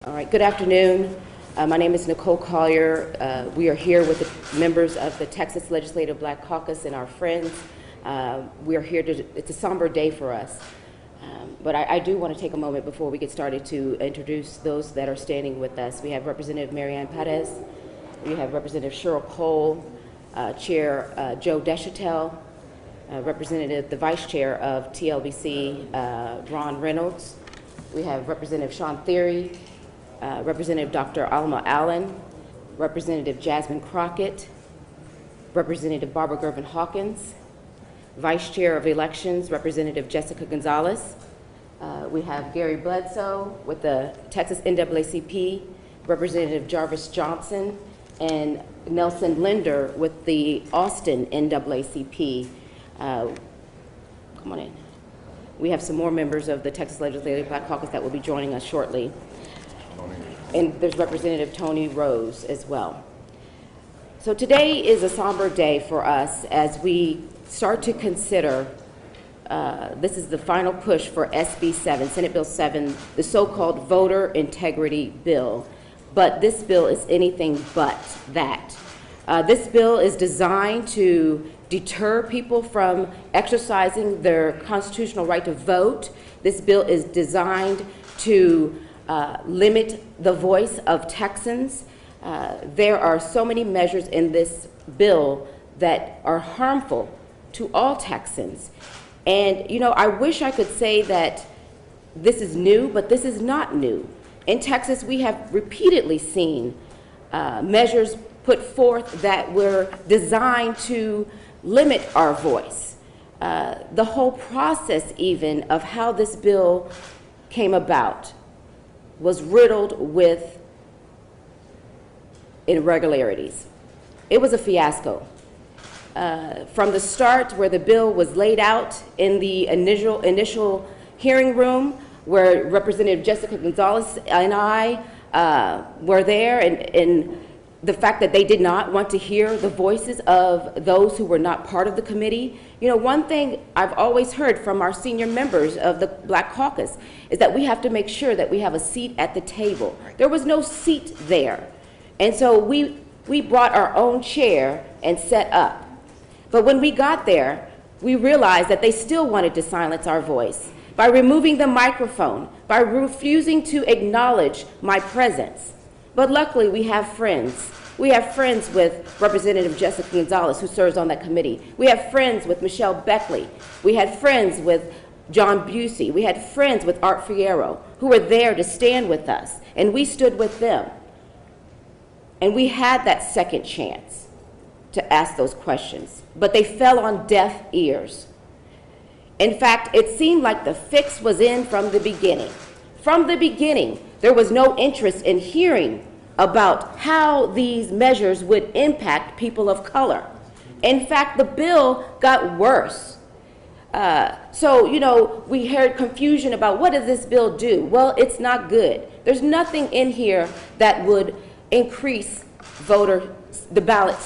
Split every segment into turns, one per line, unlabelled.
All right, good afternoon. My name is Nicole Collier. We are here with the members of the Texas Legislative Black Caucus and our friends. We are here it's a somber day for us. But I do want to take a moment before we get started to introduce those that are standing with us. We have Representative Marianne Perez. We have Representative Cheryl Cole, Chair Joe Deschantel, Representative, the Vice Chair of TLBC, Ron Reynolds. We have Representative Sean Theory, Representative Dr. Alma Allen, Representative Jasmine Crockett, Representative Barbara Gervin Hawkins, Vice Chair of Elections, Representative Jessica Gonzalez. We have Gary Bledsoe with the Texas NAACP, Representative Jarvis Johnson, and Nelson Linder with the Austin NAACP. Come on in. We have some more members of the Texas Legislative Black Caucus that will be joining us shortly. And there's Representative Tony Rose as well. So today is a somber day for us as we start to consider, this is the final push for SB7, Senate Bill 7, the so-called voter integrity bill. But this bill is anything but that. This bill is designed to deter people from exercising their constitutional right to vote. This bill is designed to limit the voice of Texans. There are so many measures in this bill that are harmful to all Texans. And, you know, I wish I could say that this is new, but this is not new. In Texas, we have repeatedly seen measures put forth that were designed to limit our voice. The whole process even of how this bill came about was riddled with irregularities. It was a fiasco. From the start, where the bill was laid out in the initial hearing room, where Representative Jessica Gonzalez and I were there, and the fact that they did not want to hear the voices of those who were not part of the committee. You know, one thing I've always heard from our senior members of the Black Caucus is that we have to make sure that we have a seat at the table. There was no seat there. And so we brought our own chair and set up. But when we got there, we realized that they still wanted to silence our voice by removing the microphone, by refusing to acknowledge my presence. But luckily, we have friends. We have friends with Representative Jessica Gonzalez, who serves on that committee. We have friends with Michelle Beckley. We had friends with John Busey. We had friends with Art Fierro, who were there to stand with us, and we stood with them. And we had that second chance to ask those questions, but they fell on deaf ears. In fact, it seemed like the fix was in from the beginning. From the beginning, there was no interest in hearing about how these measures would impact people of color. In fact, the bill got worse. So, you know, we heard confusion about what does this bill do? Well, it's not good. There's nothing in here that would increase the ballot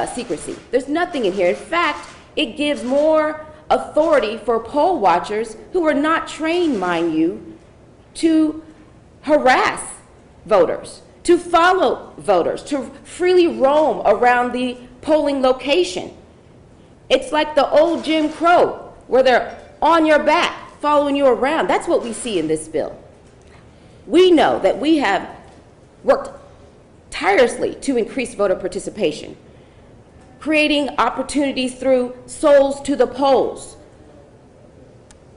secrecy. There's nothing in here. In fact, it gives more authority for poll watchers who are not trained, mind you, to harass voters, to follow voters, to freely roam around the polling location. It's like the old Jim Crow, where they're on your back, following you around. That's what we see in this bill. We know that we have worked tirelessly to increase voter participation, creating opportunities through Souls to the Polls.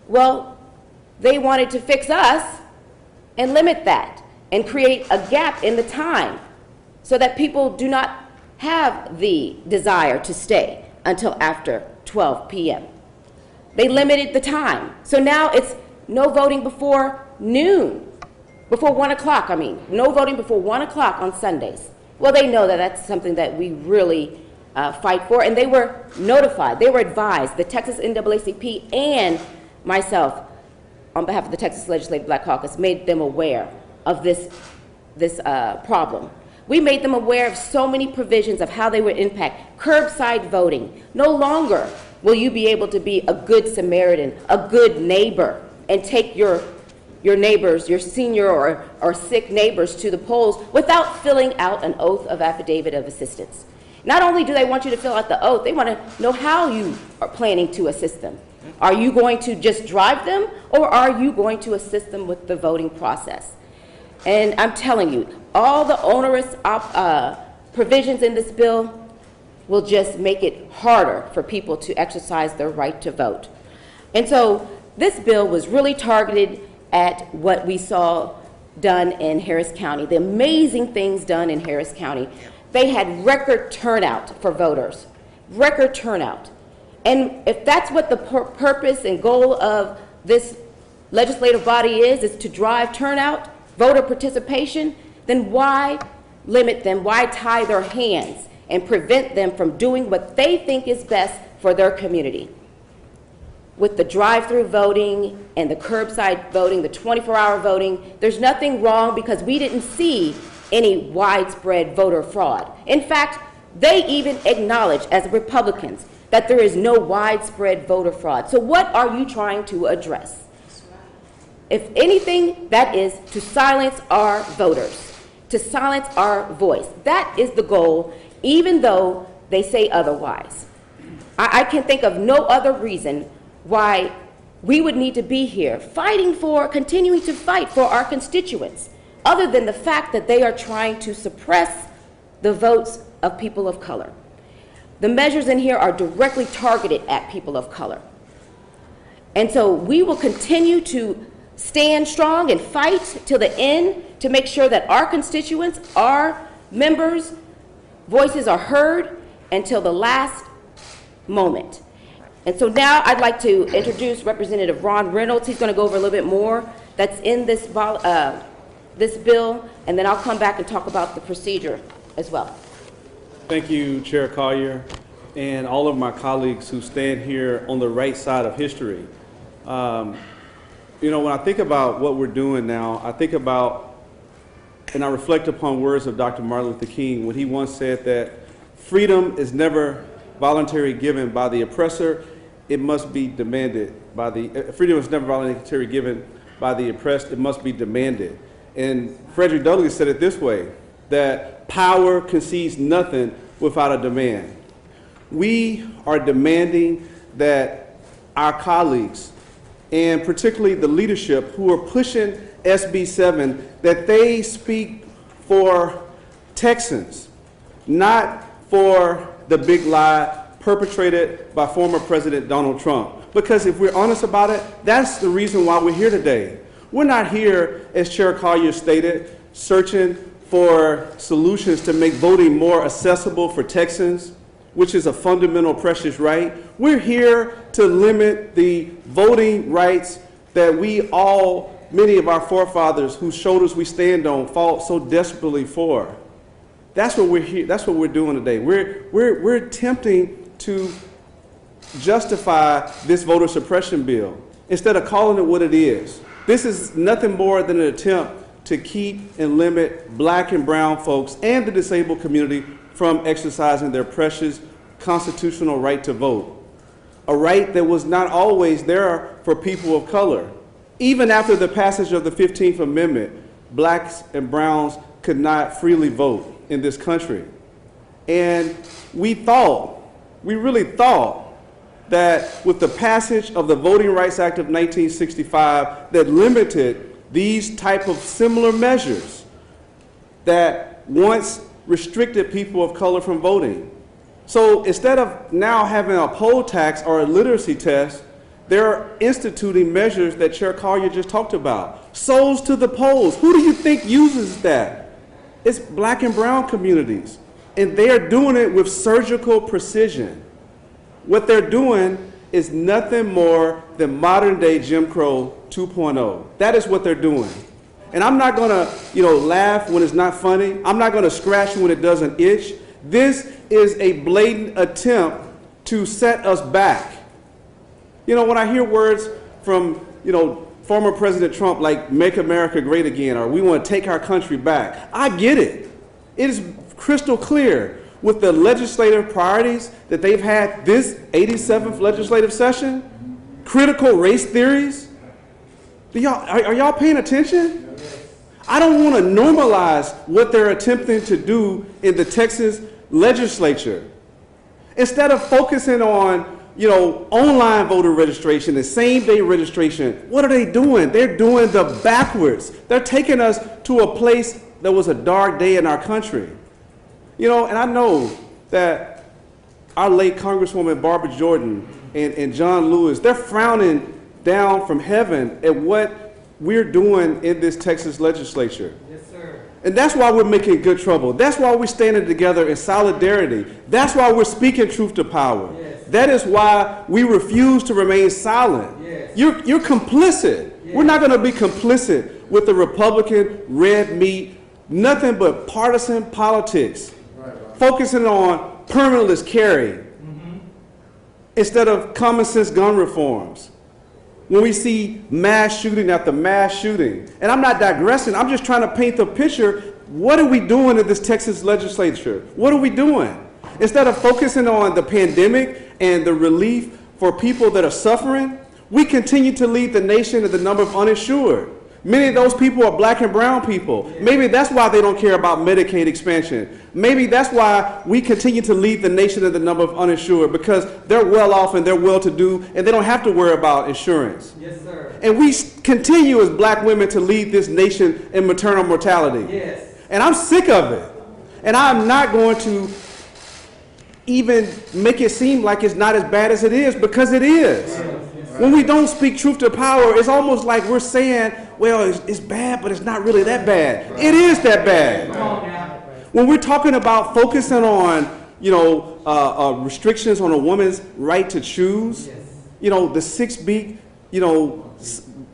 Well, they wanted to fix us and limit that and create a gap in the time so that people do not have the desire to stay until after 12 p.m. They limited the time. So now it's no voting before noon, before 1 o'clock, no voting before 1 o'clock on Sundays. Well, they know that that's something that we really fight for, and they were notified, they were advised, the Texas NAACP and myself, on behalf of the Texas Legislative Black Caucus, made them aware of this problem. We made them aware of so many provisions of how they would impact curbside voting. No longer will you be able to be a good Samaritan, a good neighbor, and take your your neighbors, your senior or sick neighbors to the polls without filling out an oath of affidavit of assistance. Not only do they want you to fill out the oath, they want to know how you are planning to assist them. Are you going to just drive them, or are you going to assist them with the voting process? And I'm telling you, all the onerous provisions in this bill will just make it harder for people to exercise their right to vote. And so this bill was really targeted at what we saw done in Harris County, the amazing things done in Harris County. They had record turnout for voters, record turnout. And if that's what the purpose and goal of this legislative body is to drive turnout, voter participation, then why limit them? Why tie their hands and prevent them from doing what they think is best for their community? With the drive-through voting and the curbside voting, the 24-hour voting, there's nothing wrong because we didn't see any widespread voter fraud. In fact, they even acknowledge as Republicans that there is no widespread voter fraud. So what are you trying to address? If anything, that is to silence our voters, to silence our voice. That is the goal, even though they say otherwise. I can think of no other reason why we would need to be here continuing to fight for our constituents, other than the fact that they are trying to suppress the votes of people of color. The measures in here are directly targeted at people of color. And so we will continue to stand strong and fight till the end to make sure that our constituents, our members' voices are heard until the last moment. And so now I'd like to introduce Representative Ron Reynolds. He's going to go over a little bit more that's in this bill, and then I'll come back and talk about the procedure as well.
Thank you, Chair Collier, and all of my colleagues who stand here on the right side of history. You know, when I think about what we're doing now, I think about, and I reflect upon words of Dr. Martin Luther King when he once said that freedom is never voluntarily given by the oppressor, it must be demanded by the, freedom is never voluntarily given by the oppressed, it must be demanded. And Frederick Douglass said it this way, that power concedes nothing without a demand. We are demanding that our colleagues, and particularly the leadership who are pushing SB7, that they speak for Texans, not for the big lie perpetrated by former President Donald Trump. Because if we're honest about it, that's the reason why we're here today. We're not here, as Chair Collier stated, searching for solutions to make voting more accessible for Texans, which is a fundamental precious right. We're here to limit the voting rights that we all, many of our forefathers whose shoulders we stand on, fought so desperately for. That's what we're here. That's what we're doing today. We're attempting to justify this voter suppression bill instead of calling it what it is. This is nothing more than an attempt to keep and limit black and brown folks and the disabled community from exercising their precious constitutional right to vote, a right that was not always there for people of color. Even after the passage of the 15th Amendment, blacks and browns could not freely vote in this country. And we really thought that with the passage of the Voting Rights Act of 1965 that limited these type of similar measures that once restricted people of color from voting. So instead of now having a poll tax or a literacy test, they're instituting measures that Chair Collier just talked about. Souls to the polls. Who do you think uses that? It's black and brown communities. And they're doing it with surgical precision. What they're doing is nothing more than modern day Jim Crow 2.0. That is what they're doing. And I'm not gonna, laugh when it's not funny. I'm not gonna scratch when it doesn't itch. This is a blatant attempt to set us back. When I hear words from, former President Trump like "Make America Great Again" or "We want to take our country back," I get it. It is crystal clear with the legislative priorities that they've had this 87th legislative session, critical race theories, Are y'all paying attention? I don't want to normalize what they're attempting to do in the Texas legislature. Instead of focusing on, online voter registration and same-day registration, what are they doing? They're doing the backwards. They're taking us to a place that was a dark day in our country. And I know that our late Congresswoman Barbara Jordan and John Lewis, they're frowning down from heaven at what we're doing in this Texas legislature.
Yes, sir.
And that's why we're making good trouble. That's why we're standing together in solidarity. That's why we're speaking truth to power.
Yes.
That is why we refuse to remain silent.
Yes.
You're complicit.
Yes.
We're not going to be complicit with the Republican red meat, nothing but partisan politics, focusing on permitless carry instead of common sense gun reforms. When we see mass shooting after mass shooting, and I'm not digressing, I'm just trying to paint the picture. What are we doing in this Texas legislature? What are we doing? Instead of focusing on the pandemic and the relief for people that are suffering, we continue to lead the nation in the number of uninsured. Many of those people are black and brown people. Maybe that's why they don't care about Medicaid expansion. Maybe that's why we continue to lead the nation in the number of uninsured, because they're well off and they're well to do and they don't have to worry about insurance.
Yes, sir.
And we continue as black women to lead this nation in maternal mortality.
Yes.
And I'm sick of it. And I'm not going to even make it seem like it's not as bad as it is, because it is. When we don't speak truth to power, it's almost like we're saying, well, it's bad, but it's not really that bad. It is that bad. When we're talking about focusing on, restrictions on a woman's right to choose, the 6 beat,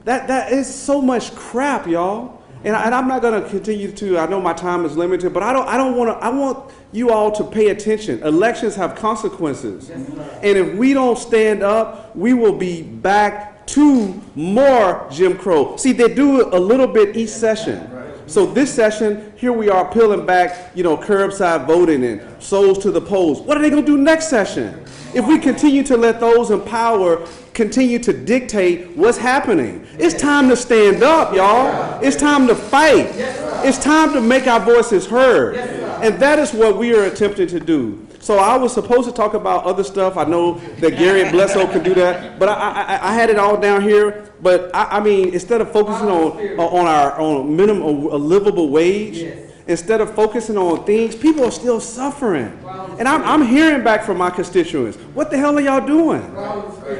that is so much crap, y'all. And I'm not going to continue to. I know my time is limited, but I want you all to pay attention. Elections have consequences, and if we don't stand up, we will be back to more Jim Crow. See, they do a little bit each session. So this session, here we are peeling back, curbside voting and souls to the polls. What are they going to do next session? If we continue to let those in power continue to dictate what's happening, it's time to stand up, y'all. It's time to fight. It's time to make our voices heard. And that is what we are attempting to do. So I was supposed to talk about other stuff. I know that Gary Bledsoe can do that, but I had it all down here. But I mean, instead of focusing on minimum a livable wage, instead of focusing on things, people are still suffering. And I'm hearing back from my constituents. What the hell are y'all doing?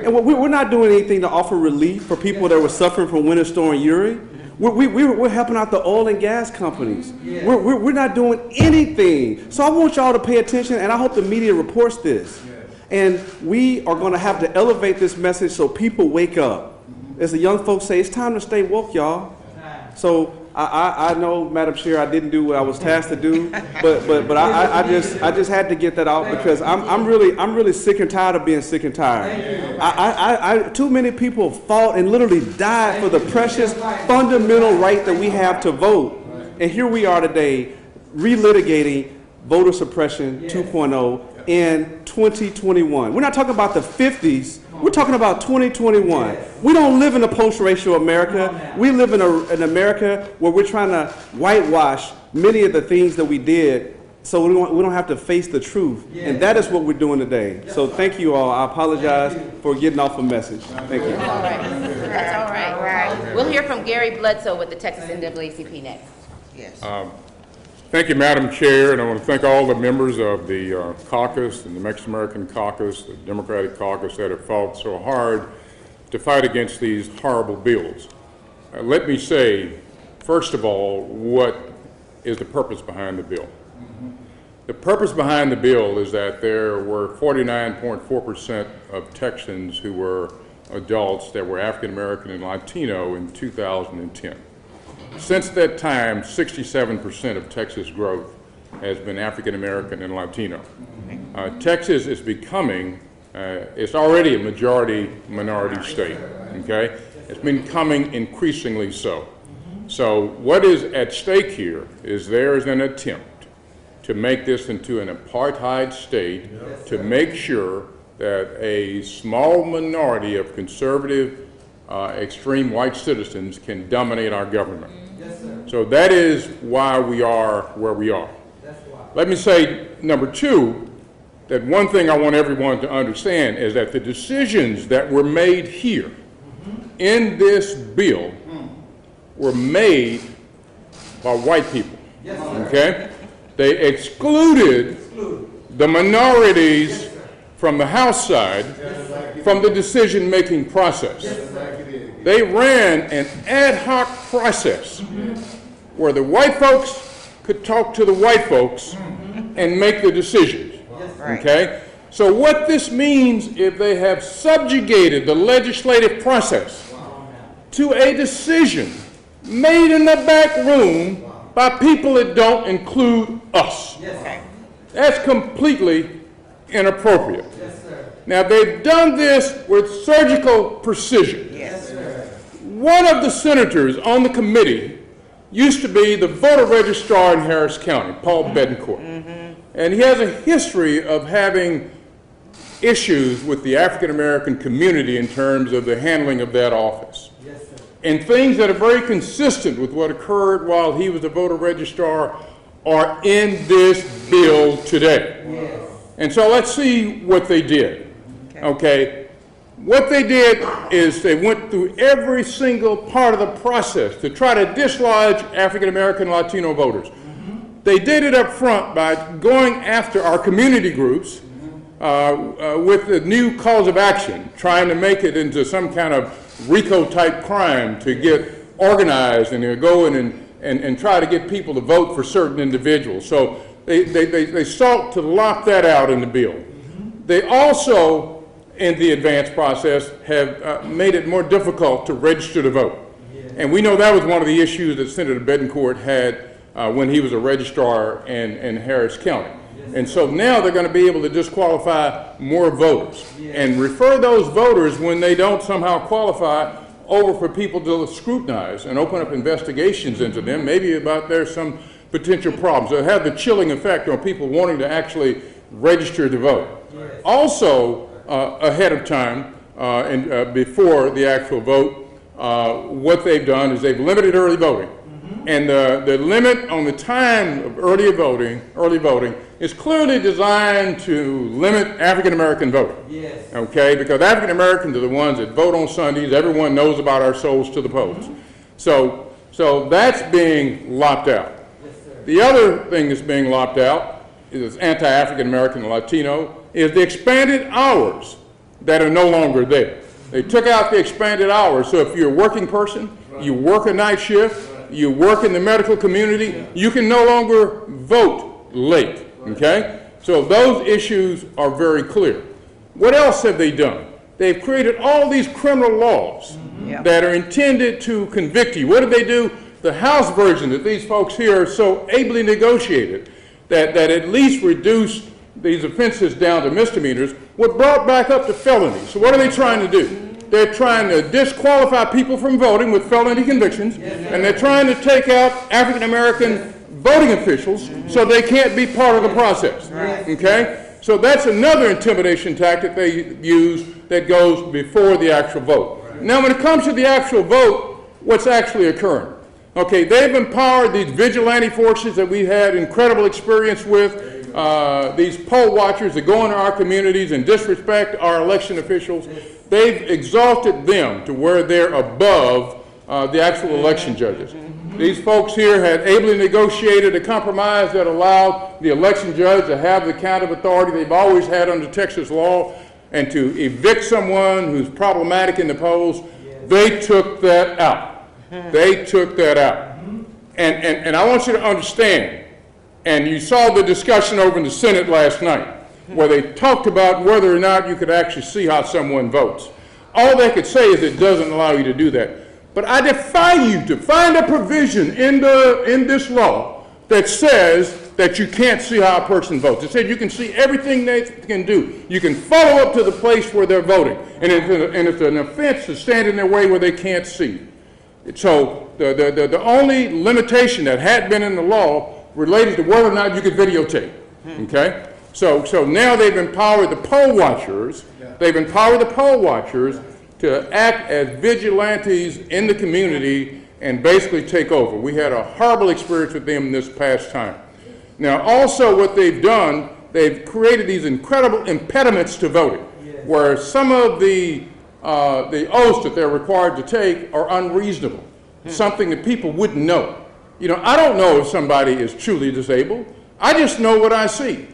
And we're not doing anything to offer relief for people that were suffering from Winter Storm Uri. We're helping out the oil and gas companies. We're not doing anything. So I want y'all to pay attention, and I hope the media reports this. And we are going to have to elevate this message so people wake up. As the young folks say, it's time to stay woke, y'all. So I know, Madam Chair, I didn't do what I was tasked to do, but I just had to get that out, because I'm really sick and tired of being sick and tired. Too many people fought and literally died for the precious fundamental right that we have to vote, and here we are today, relitigating voter suppression 2.0 in 2021. We're not talking about the 50s. We're talking about 2021. We don't live in a post-racial America. We live in an America where we're trying to whitewash many of the things that we did, so we don't have to face the truth. And that is what we're doing today. So thank you all. I apologize for getting off a message. Thank you.
That's all right. That's all right. We'll hear from Gary Bledsoe with the Texas NAACP next.
Yes.
Thank you, Madam Chair, and I want to thank all the members of the caucus and the Mexican American caucus, the Democratic caucus, that have fought so hard to fight against these horrible bills. Let me say, first of all, what is the purpose behind the bill? The purpose behind the bill is that there were 49.4% of Texans who were adults that were African American and Latino in 2010. Since that time, 67% of Texas growth has been African American and Latino. Texas is becoming, it's already a majority minority state, okay? It's becoming increasingly so. So what is at stake here is there is an attempt to make this into an apartheid state, to make sure that a small minority of conservative extreme white citizens can dominate our government. Yes, sir. So that is why we are where we are. That's why. Let me say, number two, that one thing I want everyone to understand is that the decisions that were made here in this bill were made by white people. Yes, okay? They excluded the minorities from the House side from the decision-making process. They ran an ad hoc process where the white folks could talk to the white folks and make the decisions. Okay? So what this means, if they have subjugated the legislative process to a decision made in the back room by people that don't include us. That's completely inappropriate. Now, they've done this with surgical precision. One of the senators on the committee used to be the voter registrar in Harris County, Paul Betancourt. And he has a history of having issues with the African American community in terms of the handling of that office. And things that are very consistent with what occurred while he was the voter registrar are in this bill today. And so let's see what they did. Okay. What they did is they went through every single part of the process to try to dislodge African American Latino voters. They did it up front by going after our community groups with the new cause of action, trying to make it into some kind of RICO-type crime to get organized and to go in and try to get people to vote for certain individuals. So they sought to lock that out in the bill. They also, in the advance process, have made it more difficult to register to vote. And we know that was one of the issues that Senator Betancourt had when he was a registrar in Harris County. And so now they're going to be able to disqualify more voters and refer those voters, when they don't somehow qualify, over for people to scrutinize and open up investigations into them, maybe about there's some potential problems. It'll have the chilling effect on people wanting to actually register to vote. Also, ahead of time and before the actual vote, what they've done is they've limited early voting. And the limit on the time of early voting is clearly designed to limit African American voting. Okay, because African Americans are the ones that vote on Sundays. Everyone knows about our souls to the polls. So that's being locked out. The other thing that's being locked out is anti-African American and Latino is the expanded hours that are no longer there. They took out the expanded hours. So if you're a working person, you work a night shift, you work in the medical community, you can no longer vote late, okay? So those issues are very clear. What else have they done? They've created all these criminal laws that are intended to convict you. What did they do? The House version that these folks here so ably negotiated that at least reduced these offenses down to misdemeanors, were brought back up to felonies. So what are they trying to do? They're trying to disqualify people from voting with felony convictions, and they're trying to take out African American voting officials so they can't be part of the process. Okay? So that's another intimidation tactic they use that goes before the actual vote. Now, when it comes to the actual vote, what's actually occurring? Okay, they've empowered these vigilante forces that we've had incredible experience with, these poll watchers that go into our communities and disrespect our election officials. They've exalted them to where they're above the actual election judges. These folks here had ably negotiated a compromise that allowed the election judge to have the kind of authority they've always had under Texas law and to evict someone who's problematic in the polls. They took that out. They took that out. And I want you to understand, and you saw the discussion over in the Senate last night, where they talked about whether or not you could actually see how someone votes. All they could say is it doesn't allow you to do that. But I defy you to find a provision in this law that says that you can't see how a person votes. It said you can see everything they can do. You can follow up to the place where they're voting. And it's an offense to stand in their way where they can't see. So the only limitation that had been in the law related to whether or not you could videotape. Okay? So now they've empowered the poll watchers. They've empowered the poll watchers to act as vigilantes in the community and basically take over. We had a horrible experience with them this past time. Now, also what they've done, they've created these incredible impediments to voting, where some of the oaths that they're required to take are unreasonable, something that people wouldn't know. You know, I don't know if somebody is truly disabled. I just know what I see.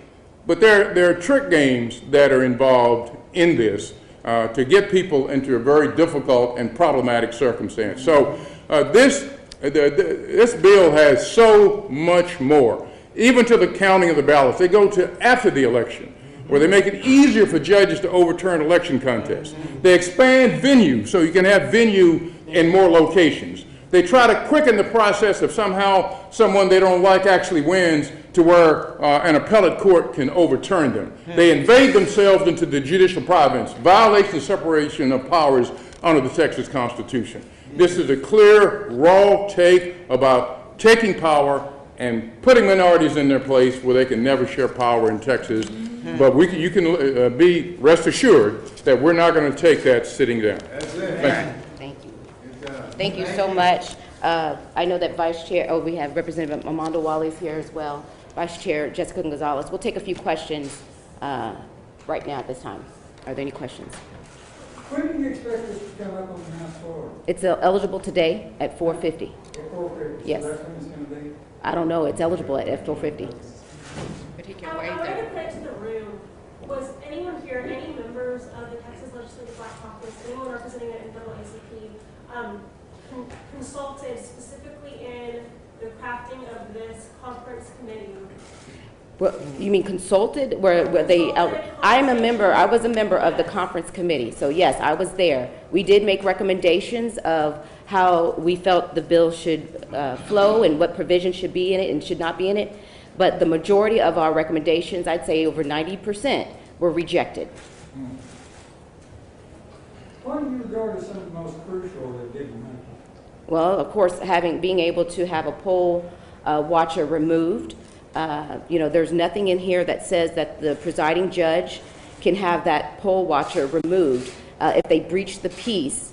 But there are trick games that are involved in this to get people into a very difficult and problematic circumstance. So this bill has so much more, even to the counting of the ballots. They go to after the election, where they make it easier for judges to overturn election contests. They expand venue so you can have venue in more locations. They try to quicken the process if somehow someone they don't like actually wins, to where an appellate court can overturn them. They invade themselves into the judicial province, violates the separation of powers under the Texas Constitution. This is a clear, raw take about taking power and putting minorities in their place where they can never share power in Texas. But you can be rest assured that we're not going to take that sitting down.
Thank you. Thank you so much. I know that Vice Chair, we have Representative Armando Wally's here as well. Vice Chair Jessica Gonzalez. We'll take a few questions right now at this time. Are there any questions?
When do you expect this to come up on the House floor?
It's eligible today at 4:50.
At 4:50?
Yes.
So that's when it's going to be?
I don't know. It's eligible at 4:50.
I read a print to the room. Was anyone here, any members of the Texas Legislative Black Caucus, anyone representing the NAACP, consulted specifically in the crafting of this conference committee?
Well, you mean consulted? Where they? I was a member of the conference committee. So yes, I was there. We did make recommendations of how we felt the bill should flow and what provisions should be in it and should not be in it. But the majority of our recommendations, I'd say over 90%, were rejected.
What do you regard as some of the most crucial that didn't make it?
Well, of course, being able to have a poll watcher removed. There's nothing in here that says that the presiding judge can have that poll watcher removed if they breach the peace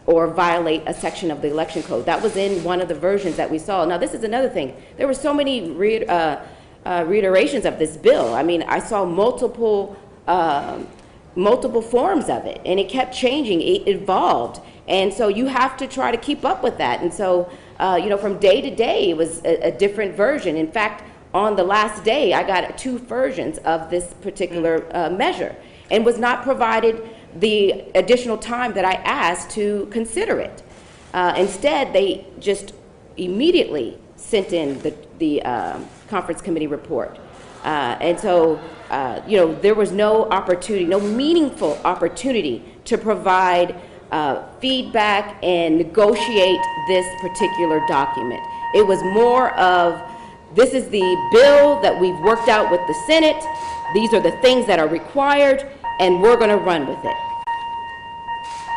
or violate a section of the election code. That was in one of the versions that we saw. Now, this is another thing. There were so many reiterations of this bill. I mean, I saw multiple forms of it, and it kept changing. It evolved. And so you have to try to keep up with that. And so, from day to day, it was a different version. In fact, on the last day, I got 2 versions of this particular measure and was not provided the additional time that I asked to consider it. Instead, they just immediately sent in the conference committee report. And so, there was no opportunity, no meaningful opportunity to provide feedback and negotiate this particular document. It was more of, this is the bill that we've worked out with the Senate. These are the things that are required, and we're going to run with it.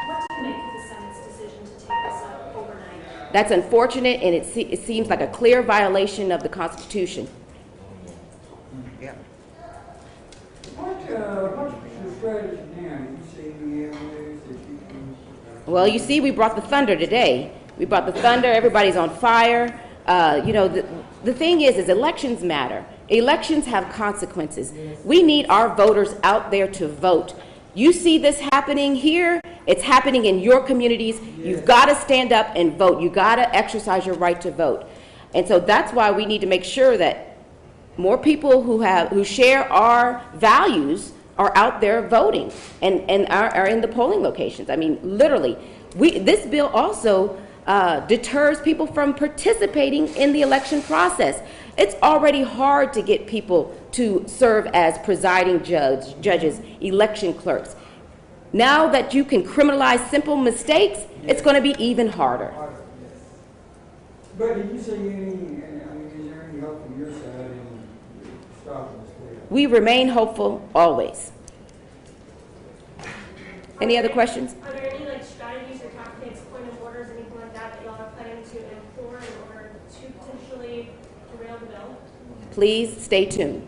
What do you make of the Senate's decision to take this up overnight?
That's unfortunate, and it seems like a clear violation of the Constitution.
What's your strategy now? Do you see any avenues that you can?
Well, you see, we brought the thunder today. We brought the thunder. Everybody's on fire. The thing is elections matter. Elections have consequences. We need our voters out there to vote. You see this happening here. It's happening in your communities. You've got to stand up and vote. You got to exercise your right to vote. And so that's why we need to make sure that more people who share our values are out there voting and are in the polling locations. I mean, literally, this bill also deters people from participating in the election process. It's already hard to get people to serve as presiding judges, election clerks. Now that you can criminalize simple mistakes, it's going to be even harder.
But did you see any, is there any hope from your side in stopping this bill?
We remain hopeful always. Any other questions?
Are there any strategies or tactics, point of orders, anything like that y'all are planning to employ in order to potentially derail the bill?
Please stay tuned.